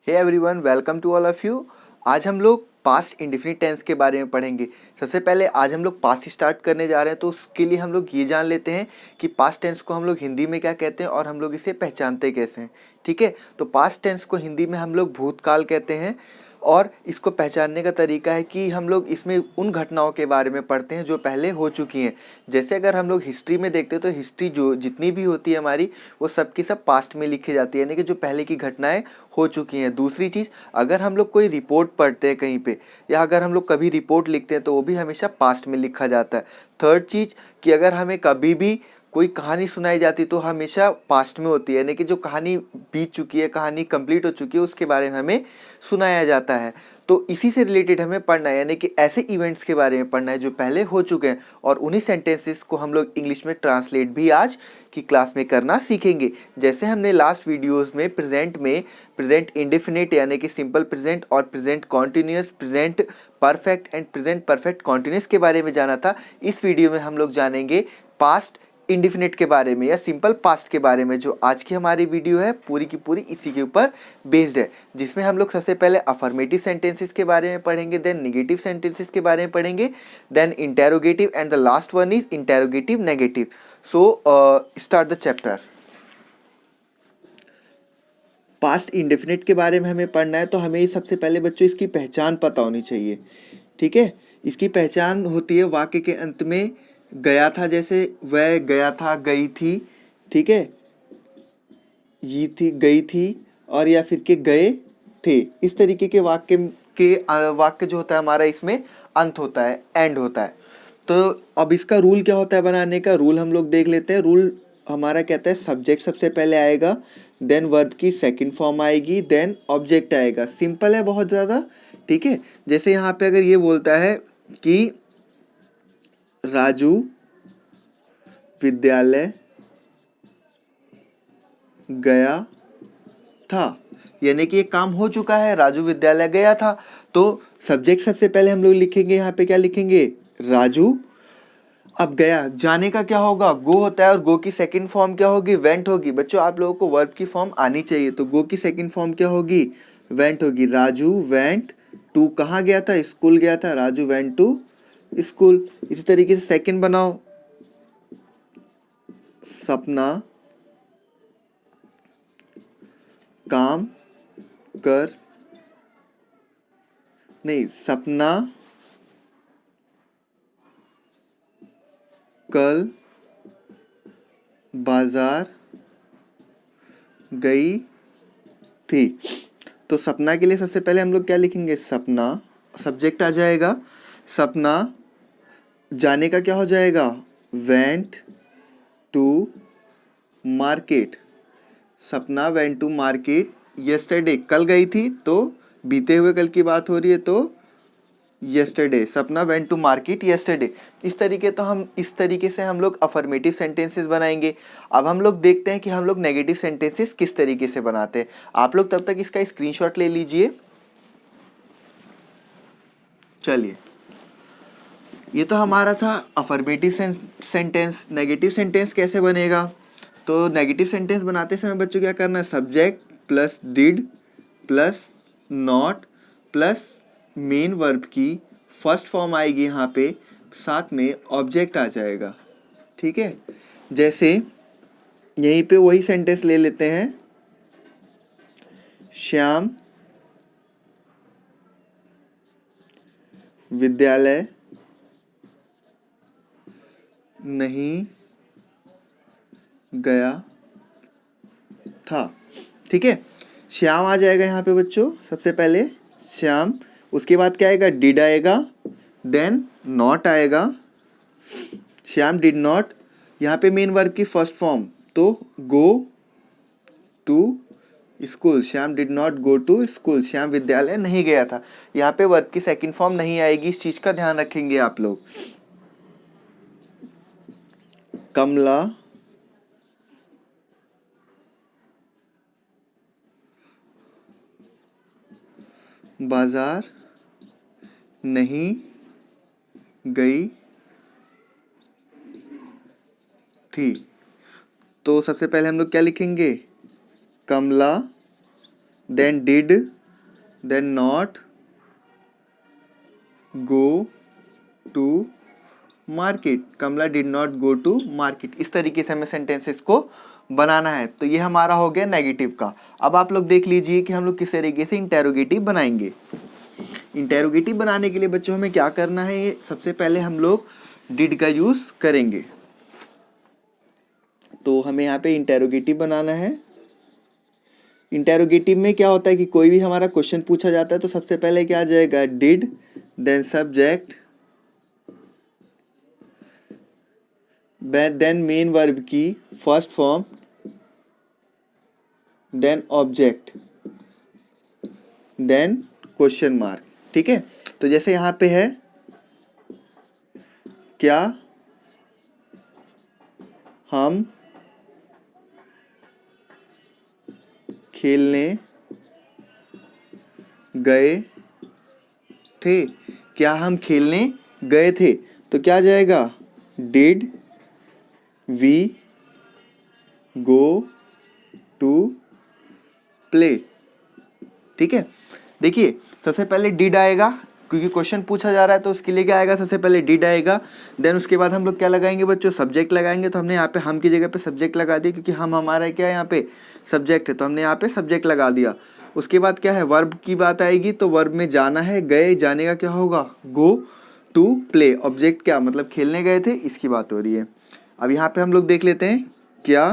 Hey everyone, welcome to all of you. आज हम लोग पास्ट इंडेफिनिट टेंस के बारे में पढ़ेंगे। सबसे पहले आज हम लोग पास्ट स्टार्ट करने जा रहे हैं, तो उसके लिए हम लोग ये जान लेते हैं कि पास्ट टेंस को हम लोग हिंदी में क्या कहते हैं और हम लोग इसे पहचानते कैसे हैं। ठीक है, तो पास्ट टेंस को हिंदी में हम लोग भूतकाल कहते हैं और इसको पहचानने का तरीका है कि हम लोग इसमें उन घटनाओं के बारे में पढ़ते हैं जो पहले हो चुकी हैं। जैसे अगर हम लोग हिस्ट्री में देखते हैं तो हिस्ट्री जो जितनी भी होती है हमारी, वो सब की सब पास्ट में लिखी जाती है, यानी कि जो पहले की घटनाएं हो चुकी हैं। दूसरी चीज़, अगर हम लोग कोई रिपोर्ट पढ़ते हैं कहीं पे, या अगर हम लोग कभी रिपोर्ट लिखते हैं तो वो भी हमेशा पास्ट में लिखा जाता है। थर्ड चीज़ कि अगर हमें कभी भी कोई कहानी सुनाई जाती तो हमेशा पास्ट में होती है, यानी कि जो कहानी बीत चुकी है, कहानी कंप्लीट हो चुकी है, उसके बारे में हमें सुनाया जाता है। तो इसी से रिलेटेड हमें पढ़ना है, यानी कि ऐसे इवेंट्स के बारे में पढ़ना है जो पहले हो चुके हैं, और उन्हीं सेंटेंसेस को हम लोग इंग्लिश में ट्रांसलेट भी आज की क्लास में करना सीखेंगे। जैसे हमने लास्ट वीडियोस में प्रेजेंट इंडेफिनिट यानी कि सिंपल प्रेजेंट और present continuous, present perfect and present perfect continuous के बारे में जाना था। इस वीडियो में हम लोग जानेंगे पास्ट इंडिफिनिट के बारे में या सिंपल पास्ट के बारे में। जो आज की हमारी वीडियो है पूरी की पूरी इसी के ऊपर बेस्ड है, जिसमें हम लोग सबसे पहले अफर्मेटिव सेंटेंसेस के बारे में पढ़ेंगे, देन नेगेटिव सेंटेंसेस के बारे में पढ़ेंगे, then interrogative, and the last one is interrogative negative. So start the chapter. Past indefinite के बारे में हमें पढ़ना है, तो हमें सबसे पहले बच्चों इसकी पहचान पता होनी चाहिए। ठीक है, इसकी पहचान होती है वाक्य के अंत में गया था, जैसे वह गया था, गई थी। ठीक है, ये थी, गई थी, और या फिर के गए थे। इस तरीके के वाक्य जो होता है हमारा, इसमें अंत होता है, एंड होता है। तो अब इसका रूल क्या होता है बनाने का, रूल हम लोग देख लेते हैं। रूल हमारा कहता है सब्जेक्ट सबसे पहले आएगा, देन वर्ब की सेकंड फॉर्म आएगी, देन ऑब्जेक्ट आएगा। सिंपल है बहुत ज़्यादा। ठीक है, जैसे यहाँ पे अगर ये बोलता है कि राजू विद्यालय गया था, यानी कि ये काम हो चुका है, राजू विद्यालय गया था। तो सब्जेक्ट सबसे पहले हम लोग लिखेंगे, यहाँ पे क्या लिखेंगे, राजू। अब गया, जाने का क्या होगा, गो होता है, और गो की सेकंड फॉर्म क्या होगी, वेंट होगी। बच्चों आप लोगों को वर्ब की फॉर्म आनी चाहिए, तो गो की सेकंड फॉर्म क्या होगी, वेंट होगी। राजू वेंट टू, कहाँ गया था, स्कूल गया था, राजू वेंट टू स्कूल। इसी तरीके से सेकंड बनाओ, सपना काम कर, नहीं, सपना कल बाजार गई थी। तो सपना के लिए सबसे पहले हम लोग क्या लिखेंगे, सपना, सब्जेक्ट आ जाएगा, सपना। जाने का क्या हो जाएगा, वेंट टू मार्केट, सपना वेंट टू मार्केट यस्टरडे, कल गई थी, तो बीते हुए कल की बात हो रही है, तो यस्टरडे, सपना वेंट टू मार्केट यस्टरडे। इस तरीके से हम लोग अफर्मेटिव सेंटेंसेस बनाएंगे। अब हम लोग देखते हैं कि हम लोग नेगेटिव सेंटेंसेस किस तरीके से बनाते हैं। आप लोग तब तक इसका स्क्रीनशॉट ले लीजिए। चलिए, ये तो हमारा था अफर्मेटिव सेंटेंस। नेगेटिव सेंटेंस कैसे बनेगा, तो नेगेटिव सेंटेंस बनाते समय बच्चों क्या करना है, subject plus did plus not plus main verb की फर्स्ट फॉर्म आएगी यहाँ पे, साथ में ऑब्जेक्ट आ जाएगा। ठीक है, जैसे यहीं पे वही सेंटेंस ले लेते हैं, श्याम विद्यालय नहीं गया था। ठीक है, श्याम आ जाएगा यहाँ पे बच्चों, सबसे पहले श्याम, उसके बाद क्या आएगा, डिड आएगा, देन नॉट आएगा, श्याम डिड नॉट। यहाँ पे मेन वर्ब की फर्स्ट फॉर्म, तो go to school, Shyam did not go to school, Shyam विद्यालय नहीं गया था। यहाँ पे वर्ब की सेकंड फॉर्म नहीं आएगी, इस चीज का ध्यान रखेंगे आप लोग। कमला बाजार नहीं गई थी। तो सबसे पहले हम लोग क्या लिखेंगे, Kamala then did, then not go to market, Kamala did not go to market. इस तरीके से हमें सेंटेंसेस को बनाना है। तो ये हमारा हो गया नेगेटिव का। अब आप लोग देख लीजिए कि हम लोग किस तरीके से इंटेरोगेटिव बनाएंगे। इंटेरोगेटिव बनाने के लिए बच्चों हमें क्या करना है, सबसे पहले हम लोग डिड का यूज करेंगे। तो हमें यहाँ पे इंटेरोगेटिव बनाना है। इंटेरोगेटिव में क्या होता है कि कोई भी हमारा क्वेश्चन पूछा जाता है तो सबसे पहले क्या आ जाएगा, did, then subject, then main verb की first form, then object, then question mark. ठीक है, तो जैसे यहाँ पे है, क्या हम खेलने गए थे, क्या हम खेलने गए थे, तो क्या आ जाएगा, did we go to play. ठीक है, देखिए सबसे पहले डिड आएगा क्योंकि क्वेश्चन पूछा जा रहा है, तो उसके लिए क्या आएगा, सबसे पहले डिड आएगा। देन उसके बाद हम लोग क्या लगाएंगे बच्चों, सब्जेक्ट लगाएंगे। तो हमने यहाँ पे हम की जगह पे सब्जेक्ट लगा दिया क्योंकि हम हमारा क्या है यहाँ पे सब्जेक्ट है, तो हमने यहाँ पे सब्जेक्ट लगा दिया। उसके बाद क्या है, वर्ब की बात आएगी, तो वर्ब में जाना है, गए, जाने का क्या होगा, गो टू प्ले। ऑब्जेक्ट क्या मतलब खेलने गए थे, इसकी बात हो रही है। अब यहाँ पे हम लोग देख लेते हैं, क्या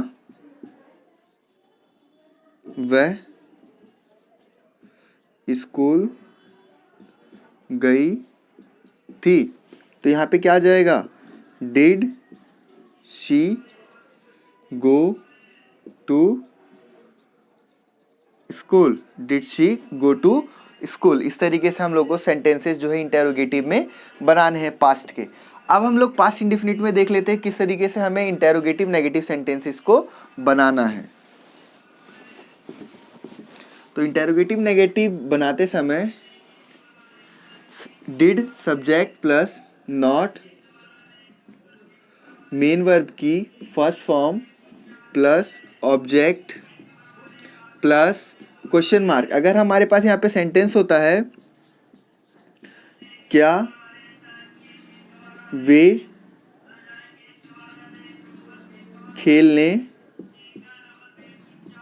वह स्कूल गई थी, तो यहाँ पे क्या आ जाएगा, did she go to school, did she go to school. इस तरीके से हम लोग को सेंटेंसेस जो है इंटेरोगेटिव में बनाने हैं पास्ट के। अब हम लोग पास्ट इंडेफिनिट में देख लेते हैं किस तरीके से हमें इंटेरोगेटिव नेगेटिव सेंटेंसेस को बनाना है। तो इंटेरोगेटिव नेगेटिव बनाते समय did subject plus not main verb की first form plus object plus question mark. अगर हमारे पास यहाँ पे सेंटेंस होता है, क्या वे खेलने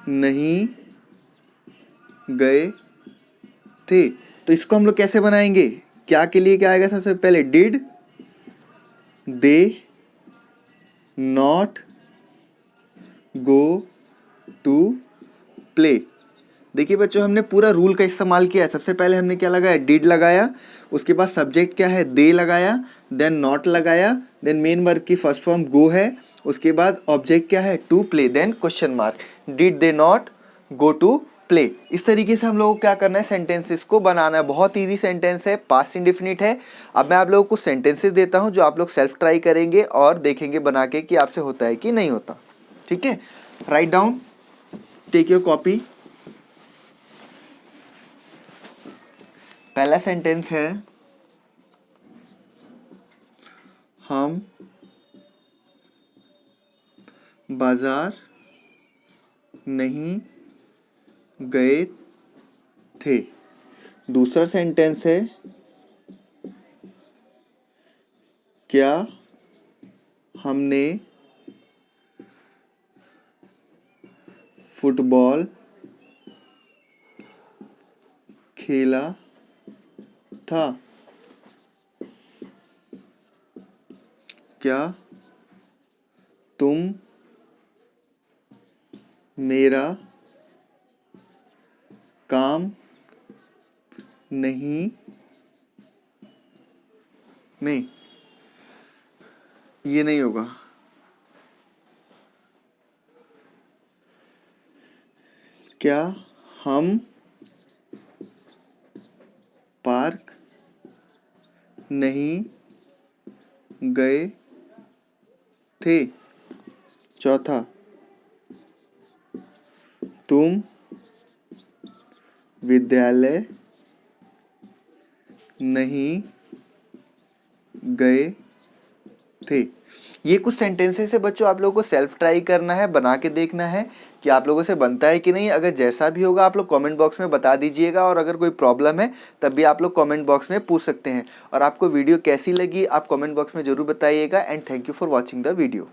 नहीं गए थे, तो इसको हम लोग कैसे बनाएंगे, क्या के लिए क्या आएगा, सबसे पहले did they not go to play. देखिए बच्चों हमने पूरा रूल का इस्तेमाल किया है। सबसे पहले हमने क्या लगाया, डिड लगाया, उसके बाद सब्जेक्ट क्या है, दे लगाया, देन नॉट लगाया, देन मेन वर्ब की फर्स्ट फॉर्म गो है, उसके बाद ऑब्जेक्ट क्या है, to play, then question mark, did they not go to play. इस तरीके से हम लोगों को क्या करना है, सेंटेंसेस को बनाना है। बहुत ईजी सेंटेंस है, पास्ट इंडेफिनिट है। अब मैं आप लोगों को सेंटेंसेस देता हूं जो आप लोग सेल्फ ट्राई करेंगे और देखेंगे बना के कि आपसे होता है कि नहीं होता। ठीक है, right down, take your copy. पहला सेंटेंस है, हम बाजार नहीं गए थे। दूसरा सेंटेंस है, क्या हमने फुटबॉल खेला था। क्या तुम मेरा काम नहीं ये नहीं होगा। क्या हम पार्क नहीं गए थे। चौथा, तुम विद्यालय नहीं गए थे। ये कुछ सेंटेंसेस है बच्चों, आप लोगों को सेल्फ ट्राई करना है, बना के देखना है कि आप लोगों से बनता है कि नहीं। अगर जैसा भी होगा आप लोग कमेंट बॉक्स में बता दीजिएगा, और अगर कोई प्रॉब्लम है तब भी आप लोग कमेंट बॉक्स में पूछ सकते हैं। और आपको वीडियो कैसी लगी आप कमेंट बॉक्स में ज़रूर बताइएगा। And thank you for watching the video.